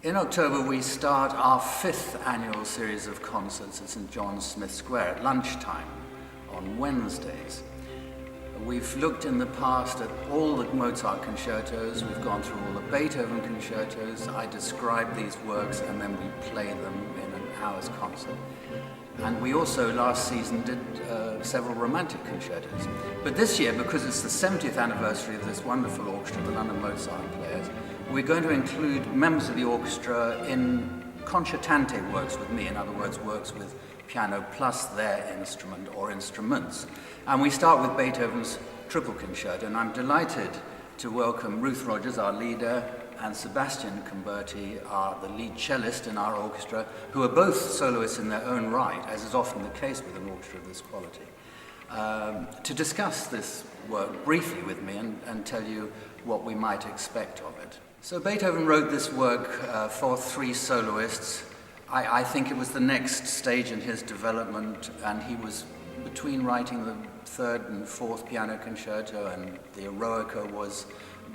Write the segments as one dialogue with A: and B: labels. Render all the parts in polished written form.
A: In October, we start our 5th annual series of concerts at St. John's Smith Square at lunchtime on Wednesdays. We've looked in the past at all the Mozart concertos, we've gone through all the Beethoven concertos. I describe these works and then we play them in an hour's concert. And we also, last season, did several romantic concertos. But this year, because it's the 70th anniversary of this wonderful orchestra, the London Mozart Players, we're going to include members of the orchestra in concertante works with me, in other words, works with piano plus their instrument or instruments. And we start with Beethoven's Triple Concerto, and I'm delighted to welcome Ruth Rogers, our leader, and Sebastian Comberti, the lead cellist in our orchestra, who are both soloists in their own right, as is often the case with an orchestra of this quality, to discuss this work briefly with me and tell you what we might expect of it. So Beethoven wrote this work for 3 soloists. I think it was the next stage in his development, and he was between writing the 3rd and 4th piano concerto, and the Eroica was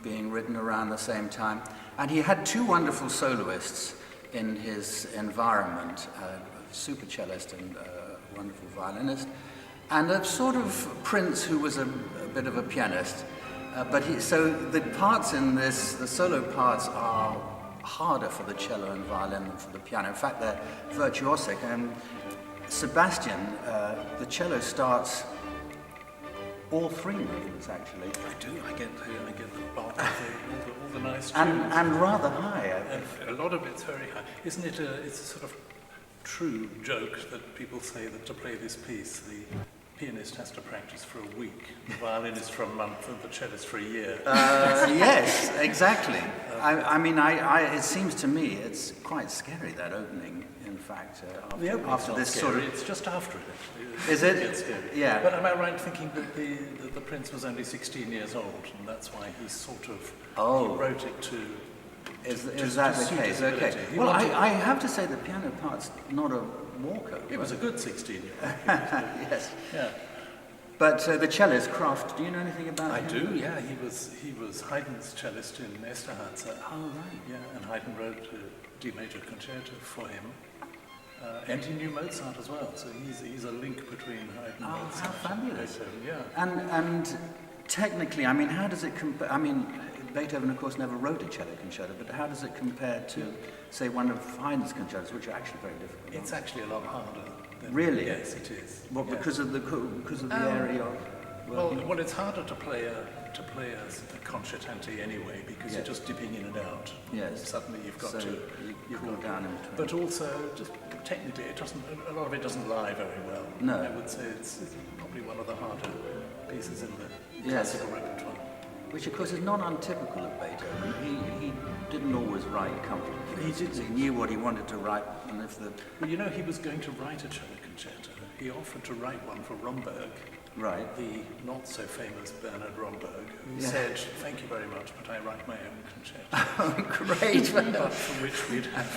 A: being written around the same time. And he had 2 wonderful soloists in his environment, a super cellist and a wonderful violinist, and a sort of prince who was a bit of a pianist. So the parts in this, the solo parts are harder for the cello and violin than for the piano. In fact, they're virtuosic. And Sebastian, the cello starts all 3 movements, actually.
B: I do. I get the bulk of all the nice
A: tunes. And rather high.
B: A lot of it's very high. Isn't it it's a sort of true joke that people say that to play this piece, the pianist has to practice for a week, the violinist for a month, and the cellist for a year.
A: Yes, exactly. It seems to me it's quite scary, that opening, in fact, after this
B: scary.
A: sort of...
B: It's just after it.
A: Is it?
B: It's scary.
A: Yeah.
B: But am I right thinking that the prince was only 16 years old, and that's why he sort of he wrote it to...
A: Is that the case? Okay. Well, I have to say the piano part's not a walkover.
B: It was a good 16-year-old.
A: Yes.
B: Yeah.
A: But the cellist, Kraft, do you know anything about him?
B: I do, yeah. He was Haydn's cellist in Esterházy.
A: Oh, right.
B: Yeah, and Haydn wrote a D major concerto for him. And he knew Mozart as well, so he's a link between Haydn and Mozart.
A: How fabulous.
B: Yeah.
A: And technically, how does it compare? Beethoven, of course, never wrote a cello concerto, but how does it compare to, say, one of Haydn's concertos, which are actually very difficult?
B: It's actually a lot harder.
A: Really?
B: Yes, it is.
A: What,
B: yeah.
A: because of the area of...
B: Well, it's harder to play a concertante anyway, because you're just dipping in and out.
A: Yes.
B: Suddenly you've got
A: you cool down in between.
B: But also, just technically, a lot of it doesn't lie very well.
A: No.
B: I would say it's probably one of the harder pieces in the classical repertoire.
A: Which, of course, is not untypical of Beethoven. He didn't always write comfortably. He knew what he wanted to write, and if the...
B: Well, he was going to write a cello concerto. He offered to write one for Romberg,
A: right?
B: The not-so-famous Bernard Romberg, who said, "Thank you very much, but I write my own concerto."
A: Oh, great!
B: But from which we'd have...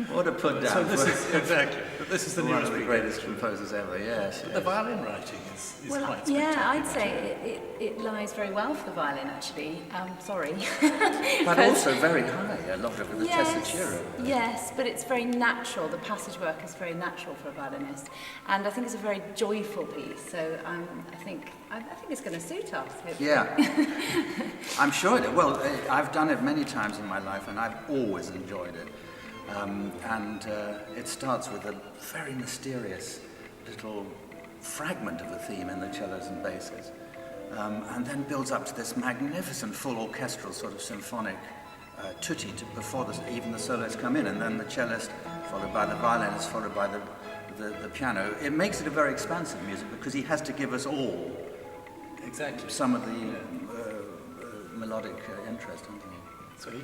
A: What a put down.
B: So this is, exactly. But this is the
A: one
B: nearest
A: of the greatest composers ever, yes.
B: The violin writing is quite spectacular.
C: Yeah, I'd say it lies very well for the violin, actually. Sorry.
A: But also very high, a lot of the tessitura.
C: Yes, but it's very natural. The passage work is very natural for a violinist. And I think it's a very joyful piece, so I think it's going to suit us, hopefully.
A: Yeah. I'm sure it. Well, I've done it many times in my life, and I've always enjoyed it. It starts with a very mysterious little fragment of a theme in the cellos and basses, and then builds up to this magnificent full orchestral sort of symphonic tutti before even the soloists come in, and then the cellist, followed by the violinist, followed by the piano. It makes it a very expansive music because he has to give us all some of the melodic interest, doesn't he?
B: So he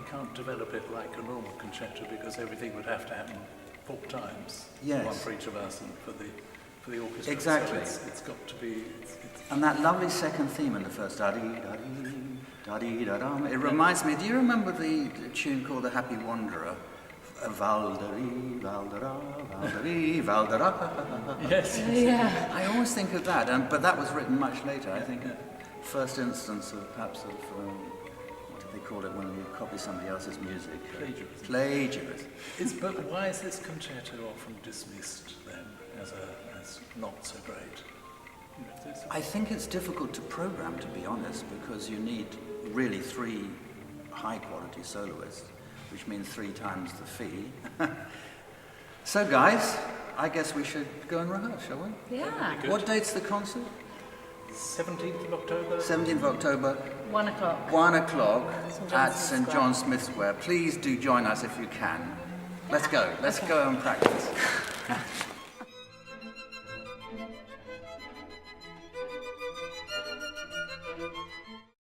B: can't develop it like a normal concerto because everything would have to happen 4 times.
A: Yes.
B: One for each of us and for the orchestra.
A: Exactly.
B: So it's got to be.
A: And that lovely second theme in the first da-dee-da-dee-da-dee-da-dum. It reminds me. Do you remember the tune called "The Happy Wanderer"? Valderi, Valdera, Valderi, Valdera.
B: Yes.
C: Yeah.
A: I always think of that, but that was written much later. I think first instance of do they call it when you copy somebody else's music?
B: Plagiarism.
A: Plagiarism.
B: But why is this concerto often dismissed then as not so great? You know,
A: I think it's difficult to program, to be honest, because you need really 3 high-quality soloists, which means 3 times the fee. So, guys, I guess we should go and rehearse, shall we?
C: Yeah.
B: Good.
A: What date's the concert?
B: 17th of October?
A: 17th of October,
C: 1 o'clock.
A: 1 o'clock
C: St. John's
A: at
C: Smith
A: St.
C: Square.
A: John Smith Square. Please do join us if you can. Let's go and practice.